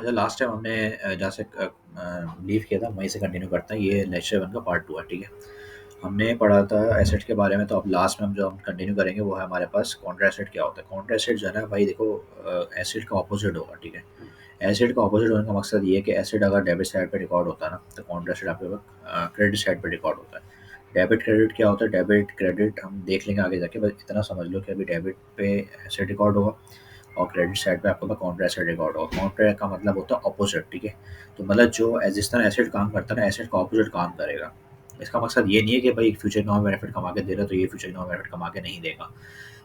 अच्छा, last time हमने जहाँ से लीव किया था वहीं से कंटिन्यू करते हैं। ये लेक्चर 1 का पार्ट 2 है, ठीक है। हमने पढ़ा था एसेट के बारे में, तो अब लास्ट में हम कंटिन्यू करेंगे वो है हमारे पास कॉन्ट्रा एसेट क्या होता है। कॉन्ट्रा एसेट जो है ना भाई देखो, एसेट का ऑपोजिट होगा, ठीक है। एसेट का ऑपोजिट होने का मकसद ये है कि एसेट अगर डेबिट साइड पे रिकॉर्ड होता है ना, तो कॉन्ट्रा एसेट आपके पास क्रेडिट साइड पे रिकॉर्ड होता है। डेबिट क्रेडिट क्या होता है? डेबिट क्रेडिट हम देख लेंगे आगे जाके, बस इतना समझ लो कि अभी डेबिट पे एसेट रिकॉर्ड होगा और क्रेडिट साइड पे आपके पास कॉन्ट्रा एसेट रिकॉर्ड होगा। कॉन्ट्रा का मतलब होता है ऑपोजिट, ठीक है। तो मतलब जो जिस तरह एसेट काम करता है ना, एसेट का ऑपोजिट काम करेगा। इसका मकसद ये नहीं है कि भाई फ्यूचर में हमें बेनिफिट कमा के दे रहा है तो ये फ्यूचर में हमें बेनिफिट कमा के नहीं देगा।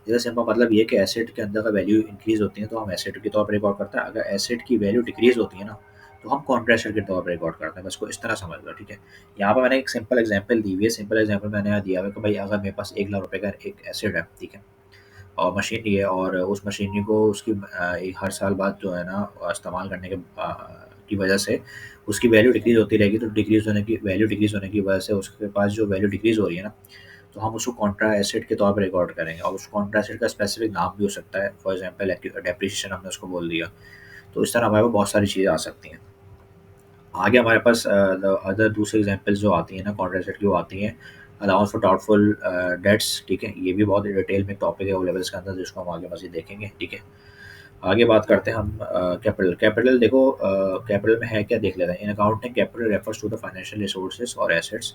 इसका सिंपल मतलब ये है कि एसेट के अंदर का वैल्यू इंक्रीज होती है तो हम एसेट के तौर पर रिकॉर्ड करते हैं, अगर एसेट की वैल्यू डिक्रीज होती है ना, तो हम कॉन्ट्रा एसेट के तौर पर रिकॉर्ड करते हैं। बस को इस तरह समझ लो, ठीक है। यहाँ पर मैंने एक सिंपल एग्जांपल दी हुई है। सिंपल एग्जांपल मैंने यहाँ दिया हुआ है कि भाई अगर मेरे पास 1 लाख रुपए का एक एसेट है, ठीक है, और मशीनरी है, और उस मशीनरी को उसकी एक हर साल बाद जो है ना इस्तेमाल करने के की वजह से उसकी वैल्यू डिक्रीज़ होती रहेगी, तो डिक्रीज़ होने की वजह से उसके पास जो वैल्यू डिक्रीज़ हो रही है ना, तो हम उसको कॉन्ट्रा एसेट के तौर पे रिकॉर्ड करेंगे और उस कॉन्ट्रा एसेट का स्पेसिफिक नाम भी हो सकता है। फॉर एग्जांपल डेप्रिसिएशन हमने उसको बोल दिया। तो इस तरह हमारे पास बहुत सारी चीज़ें आ सकती हैं। आगे हमारे पास अदर दूसरी एग्जांपल्स जो आती हैं ना कॉन्ट्रा एसेट की, वो आती हैं अलाउंस फॉर डाउटफुल डेट्स, ठीक है। ये भी बहुत डिटेल में टॉपिक है ओ लेवल्स के अंदर, जिसको हम आगे मज़ीद देखेंगे, ठीक है। आगे बात करते हैं हम कैपिटल। कैपिटल देखो, कैपिटल में है क्या देख लेते हैं। In accounting capital refers to the financial resources और assets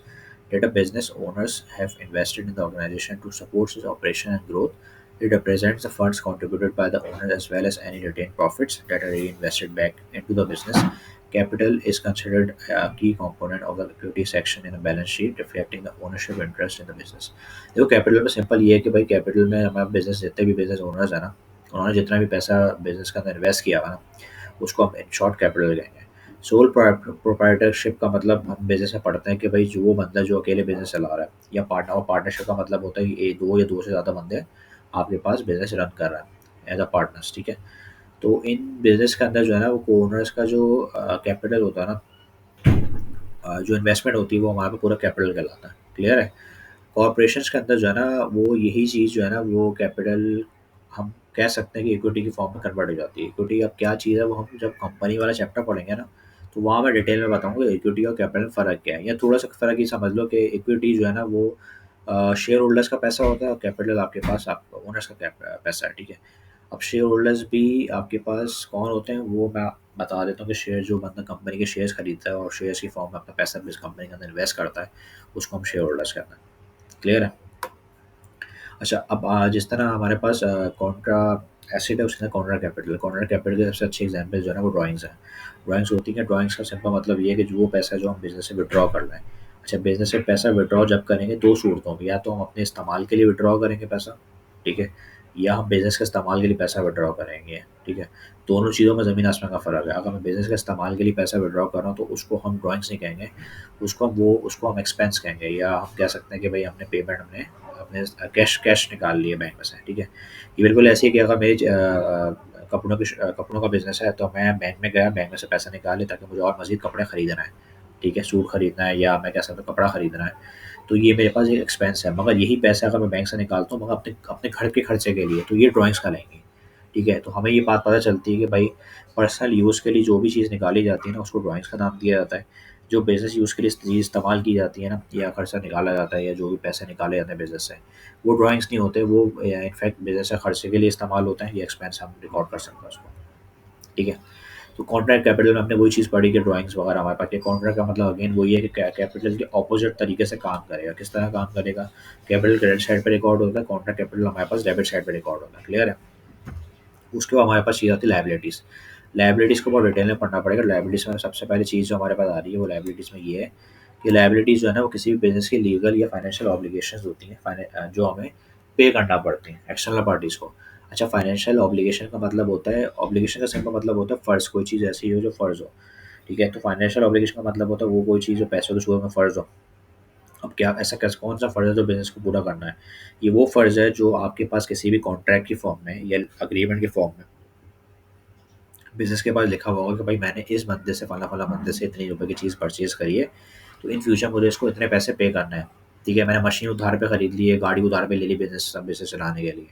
that a business owners have invested in the organization to support its operation and growth. It represents the funds contributed by the owner as well as any retained profits that are reinvested back into the business. Capital is considered a key component of the equity section in a balance sheet, reflecting the ownership interest in the business. देखो capital में simple ये है कि भाई capital में हमारे business जितने भी बिजनेस ओनर्स हैं ना, उन्होंने जितना भी पैसा बिजनेस के अंदर इन्वेस्ट किया हुआ ना, उसको हम इन शॉर्ट कैपिटल कहेंगे। सोल प्रोप्राइटरशिप का मतलब हम बिजनेस में पढ़ते हैं कि भाई जो वो बंदा जो अकेले बिजनेस चला रहा है, या पार्टनर, और पार्टनरशिप का मतलब होता है कि दो या दो से ज़्यादा बंदे आपके पास बिजनेस रन कर रहा है एज अ पार्टनर्स, ठीक है। तो इन बिजनेस के अंदर जो है ना, वो ओनर्स का जो कैपिटल होता है ना, जो इन्वेस्टमेंट होती है, वो हमारे पे पूरा कैपिटल कहलाता है। क्लियर है? कॉर्पोरेशंस के अंदर जो है ना, वो यही चीज़ जो है ना, वो कैपिटल हम कह सकते हैं कि इक्विटी की फॉर्म में कन्वर्ट हो जाती है। इक्विटी अब क्या चीज़ है, वो हम जब कंपनी वाला चैप्टर पढ़ेंगे ना, तो वहाँ मैं डिटेल में बताऊँगा इक्विटी और कैपिटल में फ़र्क क्या है। या थोड़ा सा फ़र्क ये समझ लो कि इक्विटी जो है ना, वो शेयर होल्डर्स का पैसा होता है, और कैपिटल आपके पास आप ओनर्स का पैसा है, ठीक है। अब शेयर होल्डर्स भी आपके पास कौन होते हैं, वो मैं बता देता हूँ कि शेयर जो बंदा कंपनी के शेयर्स खरीदता है और शेयर्स की फॉर्म में अपना पैसा इस कंपनी के अंदर इन्वेस्ट करता है, उसको हम शेयर होल्डर्स कहते हैं। क्लियर है? अच्छा, अब जिस तरह हमारे पास कॉन्ट्रा एसिड है, उसके अंदर कॉन्ट्रा कैपिटल के सबसे अच्छे एग्जांपल जो है ना, वो ड्राइंग्स हैं। ड्राइंग्स होती हैं, ड्राइंग्स का सिंपल मतलब ये है कि जो वो पैसा जो हम बिज़नेस से विथड्रॉ कर रहे हैं। अच्छा, बिज़नेस से पैसा विथड्रॉ जब करेंगे 2 सूरतों में, या तो हम अपने इस्तेमाल के लिए विथड्रॉ करेंगे पैसा, ठीक है, या हम बिज़नेस के इस्तेमाल के लिए पैसा विथड्रॉ करेंगे, ठीक है। दोनों चीज़ों में ज़मीन आसमान का फ़र्क है। अगर मैं बिज़नेस के इस्तेमाल के लिए पैसा विथड्रॉ कर रहा हूँ, तो उसको हम ड्राइंग्स नहीं कहेंगे, उसको हम एक्सपेंस कहेंगे, या हम कह सकते हैं कि भाई हमने पेमेंट हमने अपने कैश कैश निकाल लिए बैंक में से, ठीक है। ये बिल्कुल ऐसे ही कि अगर मेरी कपड़ों का बिज़नेस है, तो मैं बैंक में गया, बैंक में से पैसा निकाले ताकि मुझे और मज़ीद कपड़े खरीदना है, ठीक है, सूट खरीदना है, या मैं कह सकता हूँ कपड़ा खरीदना है, तो ये मेरे पास एक एक्सपेंस है। मगर यही पैसा अगर मैं बैंक से निकालता हूँ मगर अपने अपने घर के खर्चे के लिए, तो ये ड्राइंग्स कहलाएँगी, ठीक है। तो हमें ये बात पता चलती है कि भाई पर्सनल यूज़ के लिए जो भी चीज़ निकाली जाती है ना, उसको ड्राइंग्स का नाम दिया जाता है। जो बिज़नेस यूज़ के लिए चीज़ इस्तेमाल की जाती है ना, या खर्चा निकाला जाता है, या जो भी पैसे निकाले जाते हैं बिज़नेस से, वो ड्राइंग्स नहीं होते, वो इनफैक्ट बिज़नेस से खर्चे के लिए इस्तेमाल होते हैं, ये एक्सपेंस हम रिकॉर्ड कर सकते हैं उसको, ठीक है। तो कॉन्ट्रैक्ट कैपिटल में हमने वही चीज़ पढ़ी कि ड्राइंग्स वगैरह हमारे पास, कॉन्ट्रैक्ट का मतलब अगेन वही है कि कैपिटल के ऑपोजिट तरीके से काम करेगा। किस तरह काम करेगा? कैपिटल क्रेडिट साइड पे रिकॉर्ड होता है, कॉन्ट्रैक्ट कैपिटल हमारे पास डेबिट साइड पे रिकॉर्ड होता है। क्लियर है? उसके बाद हमारे पास चीज़ आती है लायबिलिटीज़। लायबिलिटीज़ को बहुत डिटेल में पढ़ना पड़ेगा। लायबिलिटीज़ में सबसे पहली चीज़ जो हमारे पास आ रही है, वो लायबिलिटीज़ में ये है कि लायबिलिटीज़ जो है ना, वो किसी भी बिज़नेस की लीगल या फाइनेंशियल ऑब्लिगेशंस होती हैं, जो हमें पे करना पड़ती हैं एक्सटर्नल पार्टीज़ को। अच्छा, फाइनेंशियल ऑब्लिगेशन का मतलब होता है, ऑब्लिगेशन का सिंपल मतलब होता है फ़र्ज़, कोई चीज़ ऐसी हो जो फ़र्ज़ हो, ठीक है। तो फाइनेंशियल ऑब्लिगेशन का मतलब होता है वो कोई चीज़ जो पैसों के सूरत में फ़र्ज़ हो। अब क्या ऐसा कैसा कौन-सा फ़र्ज़ है जो बिज़नेस को पूरा करना है? ये वो फ़र्ज़ है जो आपके पास किसी भी कॉन्ट्रैक्ट की फ़ॉर्म में या एग्रीमेंट की फ़ॉर्म में बिज़नेस के पास लिखा हुआ होगा कि भाई मैंने इस बंदे से फला-फला बंदे से इतने रुपए की चीज़ परचेज़ करी है, तो इन फ्यूचर मुझे इसको इतने पैसे पे करने हैं। ठीक है, मैंने मशीन उधार पे खरीद ली है, गाड़ी उधार पे ले ली बिज़नेस चलाने के लिए।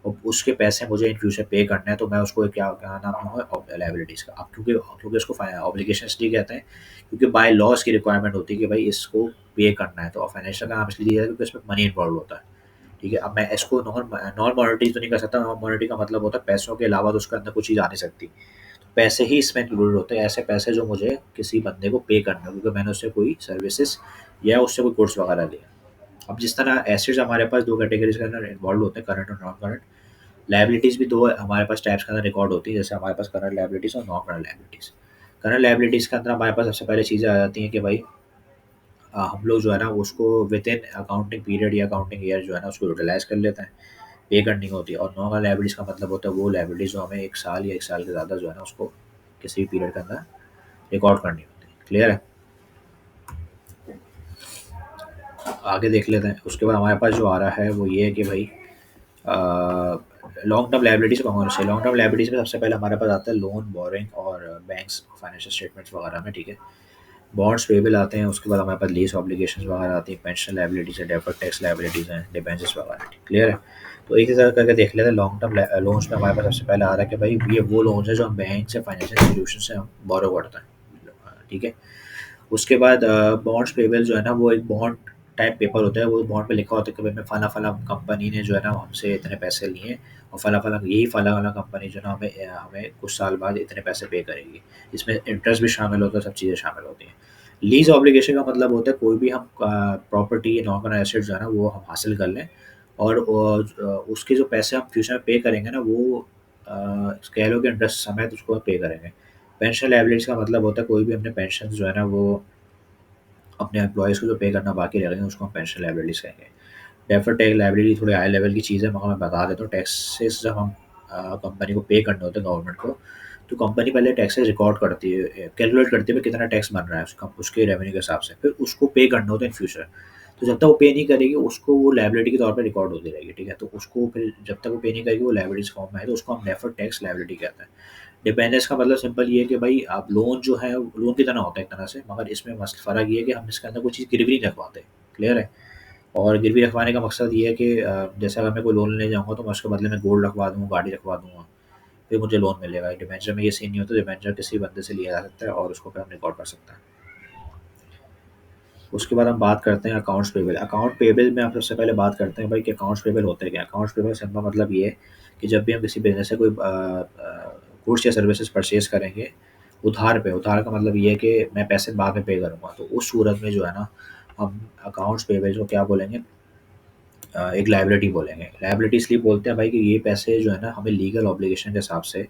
और उसके पैसे मुझे इन फ्यूचर पे करने हैं, तो मैं उसको क्या क्या नाम दूँगा लायबिलिटीज़ का। अब क्योंकि क्योंकि उसको ऑब्लिगेशन इसलिए कहते हैं क्योंकि बाय लॉ इसकी रिक्वायरमेंट होती है कि भाई इसको पे करना है। तो फाइनेंशियल का नाम इसलिए दिया है क्योंकि इसमें मनी इन्वॉल्व होता है, ठीक है। अब मैं इसको नॉन मॉनेटरी तो नहीं कर सकता। नॉन मॉनेटरी का मतलब होता है पैसों के अलावा तो उसके अंदर कुछ चीज़ आ नहीं सकती। तो पैसे ही इसमें इंक्लूडेड होते हैं, ऐसे पैसे जो मुझे किसी बंदे को पे करने हो क्योंकि मैंने उससे कोई सर्विसेज या उससे कोई गुड्स वगैरह लिया। अब जिस तरह एसेट्स हमारे पास 2 कैटेगरीज़ के अंदर इन्वॉल्व होते हैं, करंट और नॉन करंट। लायबिलिटीज़ भी 2 हमारे पास टाइप्स के अंदर रिकॉर्ड होती है, जैसे हमारे पास करंट लायबिलिटीज़ और non current liabilities. Current liabilities के अंदर हमारे पास सबसे पहले चीज़ें आ जाती हैं कि भाई हम लोग जो है ना उसको विदिन अकाउंटिंग पीरियड या अकाउंटिंग ईयर जो है ना उसको यूटिलाइज़ कर लेते हैं, पे करनी होती है। और नॉन लायबिलिटीज़ का मतलब होता है वो लायबिलिटीज़ जो हमें 1 साल या 1 साल से ज़्यादा जो है ना उसको किसी भी पीरियड के अंदर रिकॉर्ड करनी होती है। क्लियर है? आगे देख लेते हैं। उसके बाद हमारे पास जो आ रहा है वो ये है कि भाई लॉन्ग टर्म लायबिलिटीज़ कौन से लॉन्ग टर्म लायबिलिटीज़ में सबसे पहले हमारे पास आता है लोन, बोरिंग और बैंक्स फाइनेंशियल स्टेटमेंट्स वगैरह में, ठीक है। बॉन्ड्स पेबल आते हैं, उसके बाद हमारे पास लीज ऑब्लिगेशंस वगैरह आती हैं, पेंशन लायबिलिटीज़ है, डेफर्ड टैक्स लायबिलिटीज़ हैं, डिबेंचर्स वगैरह। क्लियर है? तो एक ही तरह करके देख लेते हैं। लॉन्ग टर्म लोन्स में हमारे पास सबसे पहले आ रहा है कि भाई ये वो लोन्स है जो हम बैंक से फाइनेंशियल इंस्टीट्यूशन से हम बोरो करते हैं, ठीक है। उसके बाद बॉन्ड्स पेबल जो है ना वो एक बॉन्ड टाइप पेपर होता है। वो बॉन्ड पे लिखा होता है कि भाई मैं फला फला कंपनी ने जो है ना हमसे इतने पैसे लिए हैं और फला फला यही फला फला कंपनी जो है ना हमें हमें कुछ साल बाद इतने पैसे पे करेगी। इसमें इंटरेस्ट भी शामिल होता है, सब चीज़ें शामिल होती हैं। लीज ऑब्लिगेशन का मतलब होता है कोई भी हम प्रॉपर्टी नॉन करंट एसेट जो है ना वो हम हासिल कर लें और उसके जो पैसे हम फ्यूचर में पे करेंगे ना वो कह लो कि इंटरेस्ट समेत उसको पे करेंगे। पेंशन लायबिलिटीज़ का मतलब होता है कोई भी अपने पेंशन जो है ना वो अपने एम्प्लॉइज़ को जो पे करना बाकी रह गए हैं उसको हम पेंशन लायबिलिटीज़ कहेंगे। डेफर्ड टैक्स लायबिलिटी थोड़ी हाई लेवल की चीज़ है, मगर मैं बता देता हूँ। टैक्सेस जब हम कंपनी को पे करने होते हैं गवर्नमेंट को, तो कंपनी पहले टैक्सेस रिकॉर्ड करती है, कैलकुलेट करती है कि कितना टैक्स बन रहा है उसके रेवेन्यू के हिसाब से, फिर उसको पे करने होते हैं इन फ्यूचर। तो जब तक वो पे नहीं करेगी उसको वो लायबिलिटी के तौर पे रिकॉर्ड होती रहेगी, ठीक है। तो उसको फिर जब तक वो पे नहीं करेगी वो लायबिलिटीज़ फॉर्म में है, तो उसको हम डेफर्ड टैक्स लायबिलिटी कहते हैं। डिपेंडेंस का मतलब सिंपल ये है कि भाई आप लोन जो है लोन की तरह होता है एक तरह से, मगर इसमें मस्त फ़र्क ये है कि हम इसके अंदर कोई चीज़ गिरवी नहीं रखवाते। क्लियर है? और गिरवी रखवाने का मकसद ये है कि जैसे अगर मैं कोई लोन लेने जाऊँगा तो मैं उसके बदले में गोल्ड रखवा दूँ, गाड़ी रखवा दूँगा, फिर मुझे लोन मिलेगा। डिबेंचर में ये सीन नहीं होता। डिबेंचर किसी बंदे से लिया जा सकता है और उसको फिर हम रिकॉर्ड कर सकते हैं। उसके बाद हम बात करते हैं अकाउंट्स पेबल। अकाउंट पेबल में हम सबसे पहले बात करते हैं भाई कि अकाउंट्स पेबल होते हैं क्या। अकाउंट्स पेबल सिंपल मतलब ये है कि जब भी हम किसी बिजनेस से कोई गुड्स या सर्विसेज परचेज करेंगे उधार पे, उधार का मतलब ये है कि मैं पैसे बाद में पे करूँगा, तो उस सूरत में जो है ना हम अकाउंट्स पेबल को क्या बोलेंगे, एक लायबिलिटी बोलेंगे। लायबिलिटी इसलिए बोलते हैं भाई कि ये पैसे जो है ना हमें लीगल ऑब्लिगेशन के हिसाब से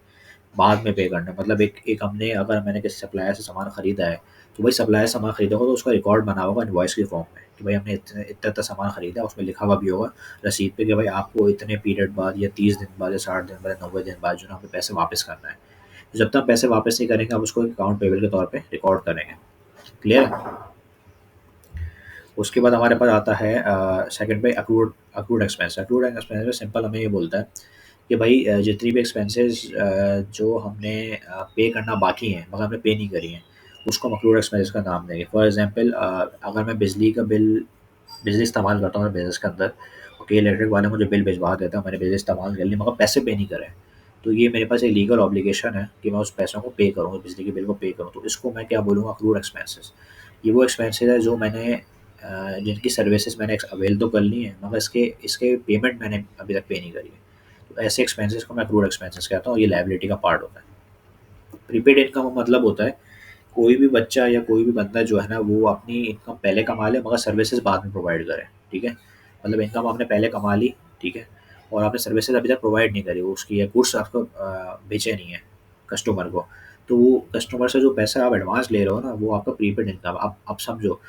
बाद में पे करना है। मतलब एक हमने अगर मैंने किसी सप्लायर से सामान खरीदा है, तो भाई सप्लायर सामान खरीदा होगा तो उसका रिकॉर्ड बना होगा इनवॉइस के फॉर्म में कि भाई हमने इतने इतना-इतना सामान खरीदा है, उसमें लिखा हुआ भी होगा रसीद पे कि भाई आपको इतने पीरियड बाद या 30 दिन बाद या 60 दिन बाद या 90 दिन बाद जो है ना हमें पैसे वापस करना है। तो जब तक हम पैसे वापस नहीं करेंगे, हम उसको अकाउंट पेबल के तौर पे रिकॉर्ड करेंगे। क्लियर है? उसके बाद हमारे पास आता है सेकंड पे accrued accrued expense. Accrued expense में सिंपल हमें ये बोलता है कि भाई जितनी भी एक्सपेंसेस जो हमने पे करना बाकी हैं मगर हमने पे नहीं करी हैं, उसको हम अक्रूड एक्सपेंसेस का नाम देंगे। फॉर एग्जांपल अगर मैं बिजली इस्तेमाल करता हूँ बिज़नेस के अंदर, ओके, इलेक्ट्रिक वाले मुझे बिल भिजवा देता है, मैंने बिजली इस्तेमाल कर ली मगर पैसे पे नहीं करे, तो ये मेरे पास एक लीगल ऑब्लिगेशन है कि मैं उस पैसों को पे करूँ, बिजली के बिल को पे करूँ। तो इसको मैं क्या बोलूँगा, अक्रूड एक्सपेंसेस। ये वो एक्सपेंसेस है जो मैंने जिनकी सर्विसेज मैंने अवेल तो कर ली हैं मगर इसके इसके पेमेंट मैंने अभी तक पे नहीं करी है। तो ऐसे एक्सपेंसेस को मैं अक्रूड एक्सपेंसेस कहता हूँ। ये लायबिलिटी का पार्ट होता है। प्रीपेड इनकम का मतलब होता है कोई भी बच्चा या कोई भी बंदा जो है ना वो अपनी इनकम पहले कमा ले मगर सर्विसेज बाद में प्रोवाइड करे, ठीक है। मतलब इनकम आपने पहले कमा ली, ठीक है, और आपने सर्विसेज अभी तक प्रोवाइड नहीं करी, वो उसकी या गुड्स आपको बेचे नहीं है कस्टमर को, तो वो कस्टमर से जो पैसा आप एडवांस ले रहे हो ना वो आपका प्रीपेड इनकम। आप समझो,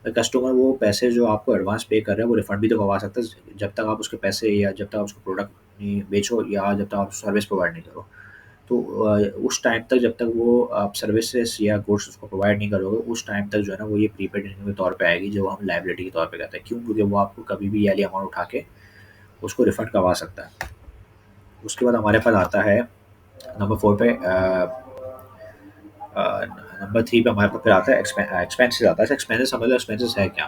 कस्टमर वो पैसे जो आपको एडवांस पे कर रहा है वो रिफंड भी तो करवा सकता है जब तक आप उसके पैसे या जब तक आप उसको प्रोडक्ट नहीं बेचो या जब तक आप सर्विस प्रोवाइड नहीं करो। तो उस टाइम तक जब तक वो आप सर्विसेज या गुड्स उसको प्रोवाइड नहीं करोगे, उस टाइम तक जो है ना वो ये प्रीपेड इनकम के तौर पे आएगी, जो हम लायबिलिटी के तौर पे कहते हैं। क्यों? क्योंकि वो आपको कभी भी ये वाली अमाउंट उठा के उसको रिफंड करवा सकता है। उसके बाद हमारे पास आता है नंबर 4 पे नंबर 3 पे हमारे पास फिर आता है एक्सपेंसेस आता है। एक्सपेंसेस समझ लो एक्सपेंसेस है क्या?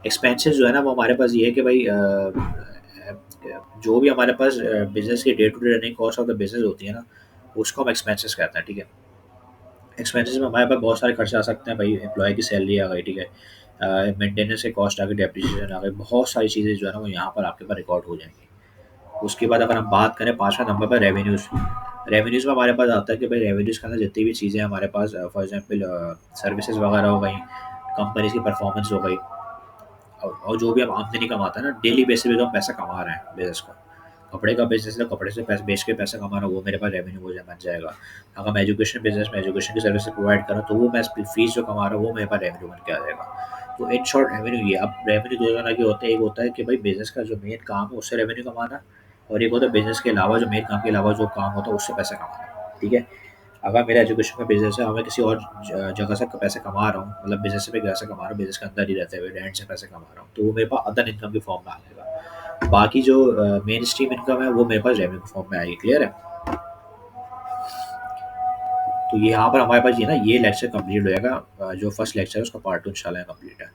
एक्सपेंसेस जो है ना वो हमारे पास ये है कि भाई जो भी हमारे पास बिज़नेस की day to day running cost of the business होती है ना, उसको हम एक्सपेंसेस कहते हैं, ठीक है। एक्सपेंसेस में हमारे पास बहुत सारे खर्चे आ सकते हैं भाई, एम्प्लॉय की सैलरी आ गई, ठीक है। मेंटेनेंस के कॉस्ट आ गई, डेप्रिसिएशन आ गई, बहुत सारी चीज़ें जो है ना वो यहाँ पर आपके पास रिकॉर्ड हो जाएँगी। उसके बाद अगर हम बात करें 5वाँ नंबर पर रेवेन्यूज़। रेवेन्यूज़ में हमारे पास आता है कि भाई रेवेन्यूज़ के अंदर जितनी भी चीज़ें हमारे पास फॉर एग्ज़ाम्पल सर्विसेज़ वगैरह हो गई, कंपनीज़ की परफ़ॉर्मेंस हो गई, और जो भी हम आमदनी कमाते हैं ना डेली बेसिस पे जो हम पैसा कमा रहे हैं बिज़नेस का। कपड़े का बिज़नेस है, कपड़े से पैसे बेच के पैसा कमा रहा हूँ, वो मेरे पास रेवेन्यू हो जा बन जाएगा। अगर मैं एजुकेशन बिज़नेस में एजुकेशन की सर्विसेज़ प्रोवाइड कर रहा हूँ, तो वो मैं फ़ीस जो कमा रहा हूँ, वो मेरे पास रेवेन्यू बन के आ जाएगा। तो इन शॉर्ट रेवेन्यू ये अब रेवेन्यू 2 तरह के होते हैं। एक होता है कि भाई बिज़नेस का जो मेन काम है उससे रेवेन्यू कमाना, और एक होता है बिज़नेस के अलावा जो मेन काम के अलावा जो काम होता है उससे पैसा कमाना, ठीक है? अगर मेरा एजुकेशन का बिज़नेस है और मैं किसी और जगह से पैसे कमा रहा हूँ, मतलब बिज़नेस से मैं पैसे कमा रहा हूँ, बिज़नेस के अंदर ही रहते हुए रेंट से पैसे कमा रहा हूँ, तो वो मेरे पास अदर इनकम के फॉर्म में आ जाएगा। बाकी जो मेन स्ट्रीम इनकम है वो मेरे पास रेवेन्यू के फॉर्म में आएगी, क्लियर है? तो ये यहाँ पर हमारे पास ये ना ये लेक्चर कंप्लीट हो जाएगा, जो फर्स्ट लेक्चर है उसका पार्ट 2 इंशाल्लाह कंप्लीट है।